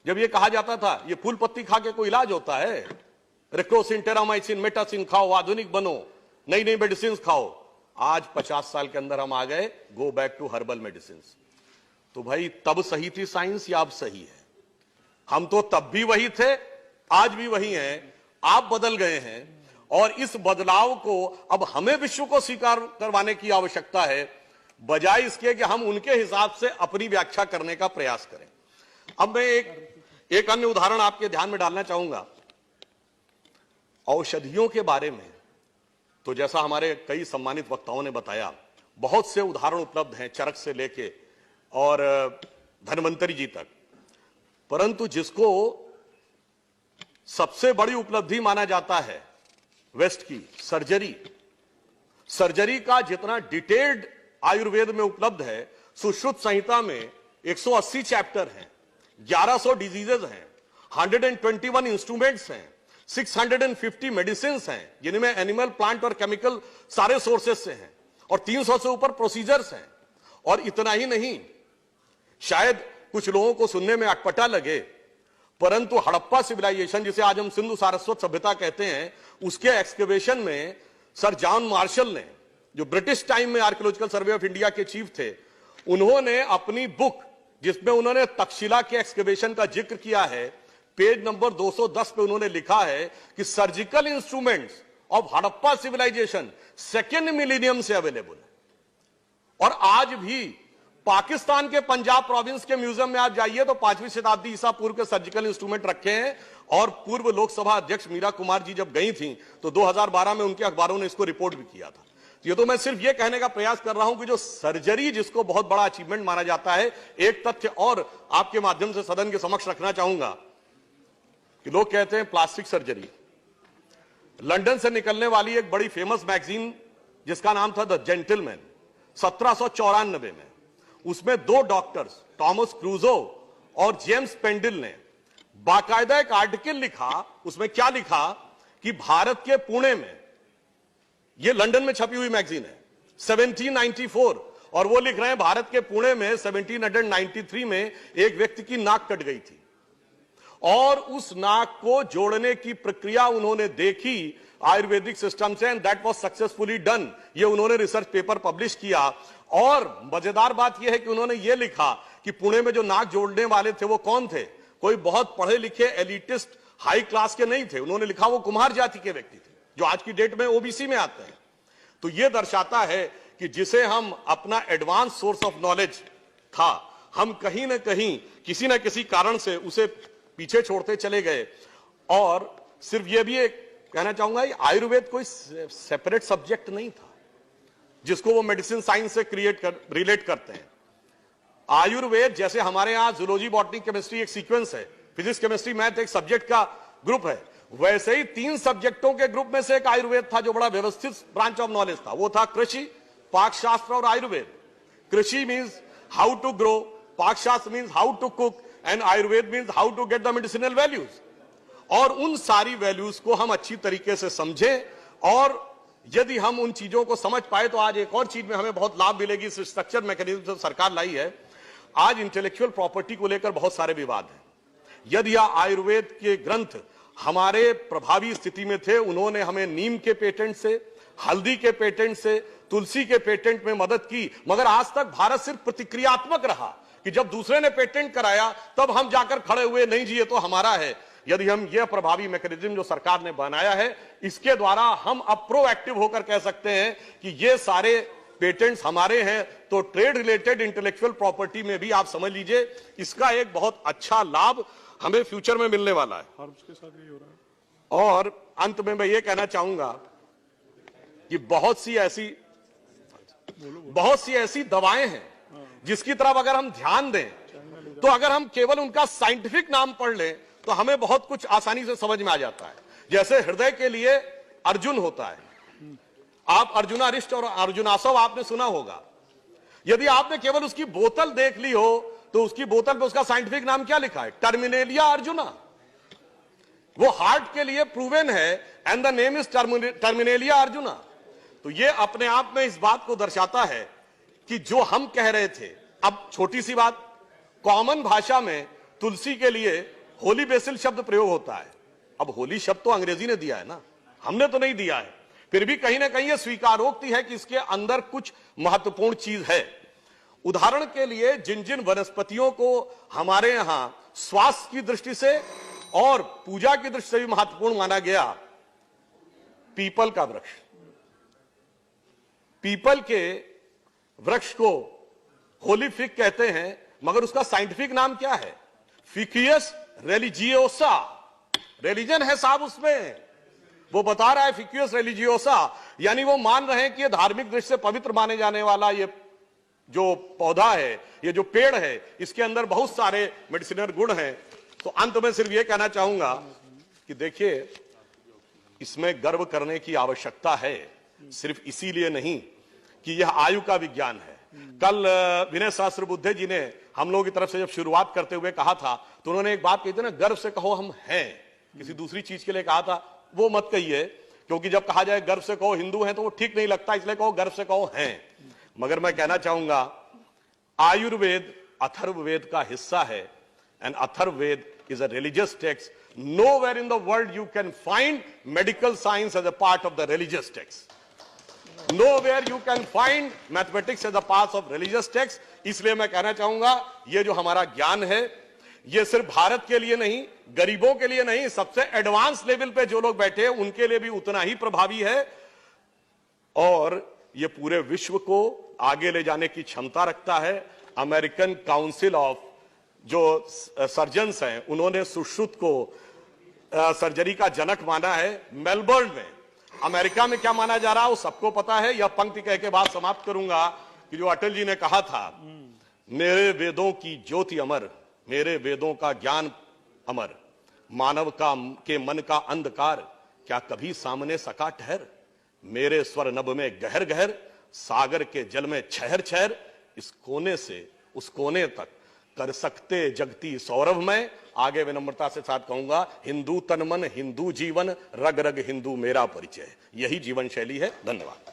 जब ये कहा जाता था ये फूल पत्ती खा के कोई इलाज होता है, रेक्रोसिन, टेरामाइसिन, मेटासिन खाओ, आधुनिक बनो, नई नई मेडिसिन खाओ। आज 50 साल के अंदर हम आ गए go back to herbal medicine. तो भाई तब सही थी साइंस या अब सही है? हम तो तब भी वही थे, आज भी वही हैं, आप बदल गए हैं और इस बदलाव को अब हमें विश्व को स्वीकार करवाने की आवश्यकता है, बजाय इसके कि हम उनके हिसाब से अपनी व्याख्या करने का प्रयास करें। अब मैं एक अन्य उदाहरण आपके ध्यान में डालना चाहूंगा औषधियों के बारे में। तो जैसा हमारे कई सम्मानित वक्ताओं ने बताया, बहुत से उदाहरण उपलब्ध हैं, चरक से लेके और धन्वंतरी जी तक, परंतु जिसको सबसे बड़ी उपलब्धि माना जाता है वेस्ट की, सर्जरी का जितना डिटेल्ड आयुर्वेद में उपलब्ध है, सुश्रुत संहिता में 180 चैप्टर हैं, 1100 डिजीजेज हैं, 121 इंस्ट्रूमेंट्स हैं, 650 मेडिसिन हैं, जिनमें एनिमल, प्लांट और केमिकल सारे सोर्सेस से हैं, और 300 से ऊपर प्रोसीजर्स हैं। और इतना ही नहीं, शायद कुछ लोगों को सुनने में अटपटा लगे, परंतु हड़प्पा सिविलाइजेशन, जिसे आज हम सिंधु सारस्वत सभ्यता कहते हैं, उसके एक्सकवेशन में सर जॉन मार्शल ने, जो ब्रिटिश टाइम में आर्कियोलॉजिकल सर्वे ऑफ इंडिया के चीफ थे, उन्होंने अपनी बुक जिसमें उन्होंने तक्षशिला के एक्सकवेशन का जिक्र किया है, पेज नंबर 210 पे उन्होंने लिखा है कि surgical instruments of Harappa civilisation second millennium से अवेलेबल है। और आज भी पाकिस्तान के पंजाब प्रोविंस के म्यूजियम में आप जाइए तो 5वीं शताब्दी ईसा पूर्व के सर्जिकल इंस्ट्रूमेंट रखे हैं। और पूर्व लोकसभा अध्यक्ष मीरा कुमार जी जब गई थी तो 2012 में उनके अखबारों ने इसको रिपोर्ट भी किया था। ये तो मैं सिर्फ ये कहने का प्रयास कर रहा हूं कि जो सर्जरी, जिसको बहुत बड़ा अचीवमेंट माना जाता है, एक तथ्य और आपके माध्यम से सदन के समक्ष रखना चाहूंगा कि लोग कहते हैं प्लास्टिक सर्जरी। लंदन से निकलने वाली एक बड़ी फेमस मैगजीन जिसका नाम था द जेंटलमैन, 1794 में, उसमें 2 डॉक्टर्स थॉमस क्रूजो और जेम्स पेंडिल ने बाकायदा एक आर्टिकल लिखा। उसमें क्या लिखा कि भारत के पुणे में, यह लंदन में छपी हुई मैगजीन है, 1794, और वो लिख रहे हैं भारत के पुणे में 1793 में एक व्यक्ति की नाक कट गई थी और उस नाक को जोड़ने की प्रक्रिया उन्होंने देखी आयुर्वेदिक सिस्टम से, and that was successfully done. ये उन्होंने रिसर्च पेपर पब्लिश किया। और मजेदार बात यह है कि उन्होंने ये लिखा कि पुणे में जो नाक जोड़ने वाले थे वो कौन थे, कोई बहुत पढ़े लिखे एलिटिस्ट हाई क्लास के नहीं थे। उन्होंने लिखा वो कुम्हार जाति के व्यक्ति थे, जो आज की डेट में ओबीसी में आते हैं। तो यह दर्शाता है कि जिसे हम अपना एडवांस सोर्स ऑफ नॉलेज था, हम कहीं ना कहीं किसी ना किसी कारण से उसे पीछे छोड़ते चले गए। और सिर्फ यह भी एक कहना चाहूंगा, आयुर्वेद कोई सेपरेट सब्जेक्ट नहीं था जिसको वो मेडिसिन साइंस से रिलेट करते हैं। आयुर्वेद जैसे हमारे यहां जूलॉजी, बॉटनी, केमिस्ट्री एक सीक्वेंस है, फिजिक्स, केमिस्ट्री, मैथ एक सब्जेक्ट का ग्रुप है, वैसे ही 3 सब्जेक्टों के ग्रुप में से एक आयुर्वेद था जो बड़ा व्यवस्थित ब्रांच ऑफ नॉलेज था। वो था कृषि, पाकशास्त्र और आयुर्वेद। कृषि मीन्स हाउ टू ग्रो, पाकशास्त्र means how to cook, and Ayurveda means how to get the medicinal values. और उन सारी वैल्यूज को हम अच्छी तरीके से समझें, और यदि हम उन चीजों को समझ पाए तो आज एक और चीज में हमें बहुत लाभ मिलेगी। इस स्ट्रक्चर मैकेनिज्म सरकार लाई है। आज इंटेलेक्चुअल प्रॉपर्टी को लेकर बहुत सारे विवाद हैं। यदि आयुर्वेद के ग्रंथ हमारे प्रभावी स्थिति में थे, उन्होंने हमें नीम के पेटेंट से, हल्दी के पेटेंट से, तुलसी के पेटेंट में मदद की, मगर आज तक भारत सिर्फ प्रतिक्रियात्मक रहा कि जब दूसरे ने पेटेंट कराया तब हम जाकर खड़े हुए, नहीं जी ये तो हमारा है। यदि हम यह प्रभावी मैकेनिज्म जो सरकार ने बनाया है, इसके द्वारा हम अब प्रोएक्टिव होकर कह सकते हैं कि ये सारे पेटेंट्स हमारे हैं, तो ट्रेड रिलेटेड इंटेलेक्चुअल प्रॉपर्टी में भी आप समझ लीजिए इसका एक बहुत अच्छा लाभ हमें फ्यूचर में मिलने वाला है। और उसके साथ ये हो रहा है। और अंत में मैं ये कहना चाहूंगा कि बहुत सी ऐसी दवाएं हैं जिसकी तरफ अगर हम ध्यान दें तो अगर हम केवल उनका साइंटिफिक नाम पढ़ लें तो हमें बहुत कुछ आसानी से समझ में आ जाता है। जैसे हृदय के लिए अर्जुन होता है, आप अर्जुनारिष्ट और अर्जुनासव आपने सुना होगा। यदि आपने केवल उसकी बोतल देख ली हो तो उसकी बोतल पे उसका साइंटिफिक नाम क्या लिखा है? टर्मिनेलिया अर्जुना। वो हार्ट के लिए प्रूवन है, and the name is Terminalia arjuna. तो ये अपने आप में इस बात को दर्शाता है कि जो हम कह रहे थे, अब छोटी सी बात, कॉमन भाषा में तुलसी के लिए होली बेसिल शब्द प्रयोग होता है। अब होली शब्द तो अंग्रेजी ने दिया है ना, हमने तो नहीं दिया है। फिर भी कहीं ना कहीं यह स्वीकारोक्ति है कि इसके अंदर कुछ महत्वपूर्ण चीज है। उदाहरण के लिए जिन जिन वनस्पतियों को हमारे यहां स्वास्थ्य की दृष्टि से और पूजा की दृष्टि से भी महत्वपूर्ण माना गया, पीपल का वृक्ष, पीपल के वृक्ष को होली फिग कहते हैं, मगर उसका साइंटिफिक नाम क्या है? फिकियस रिलीजियोसा। रिलीजन है साहब उसमें, वो बता रहा है फिकियस रिलीजियोसा, यानी वो मान रहे हैं कि ये धार्मिक दृष्टि से पवित्र माने जाने वाला ये जो पौधा है, ये जो पेड़ है, इसके अंदर बहुत सारे मेडिसिनल गुण हैं। तो अंत में सिर्फ ये कहना चाहूंगा कि देखिए, इसमें गर्व करने की आवश्यकता है, सिर्फ इसीलिए नहीं कि यह आयु का विज्ञान है। कल विनय सहस्त्र बुद्धे जी ने हम लोगों की तरफ से जब शुरुआत करते हुए कहा था, तो उन्होंने एक बात कही थी ना, गर्व से कहो हम हैं। किसी दूसरी चीज के लिए कहा था, वो मत कहिए, क्योंकि जब कहा जाए गर्व से कहो हिंदू हैं तो वो ठीक नहीं लगता, इसलिए कहो गर्व से कहो हैं। मगर मैं कहना चाहूंगा, आयुर्वेद अथर्ववेद का हिस्सा है, and Atharvaveda is a religious text. Nowhere in the world you can find medical science as a part of the religious text. Nowhere you can find mathematics as a part of religious text. इसलिए मैं कहना चाहूंगा, ये जो हमारा ज्ञान है, ये सिर्फ भारत के लिए नहीं, गरीबों के लिए नहीं, सबसे एडवांस लेवल पे जो लोग बैठे हैं उनके लिए भी उतना ही प्रभावी है, और ये पूरे विश्व को आगे ले जाने की क्षमता रखता है। अमेरिकन काउंसिल ऑफ जो सर्जन्स हैं, उन्होंने सुश्रुत को सर्जरी का जनक माना है। मेलबर्न में, अमेरिका में क्या माना जा रहा है वो सबको पता है। यह पंक्ति कह के बात समाप्त करूंगा कि जो अटल जी ने कहा था, मेरे वेदों की ज्योति अमर, मेरे वेदों का ज्ञान अमर, मानव का के मन का अंधकार क्या कभी सामने सका ठहर, मेरे स्वर नभ में गहर गहर, सागर के जल में छहर छहर, इस कोने से उस कोने तक कर सकते जगती सौरभ में। आगे विनम्रता से साथ कहूंगा, हिंदू तन मन, हिंदू जीवन, रग रग हिंदू मेरा परिचय, यही जीवन शैली है। धन्यवाद।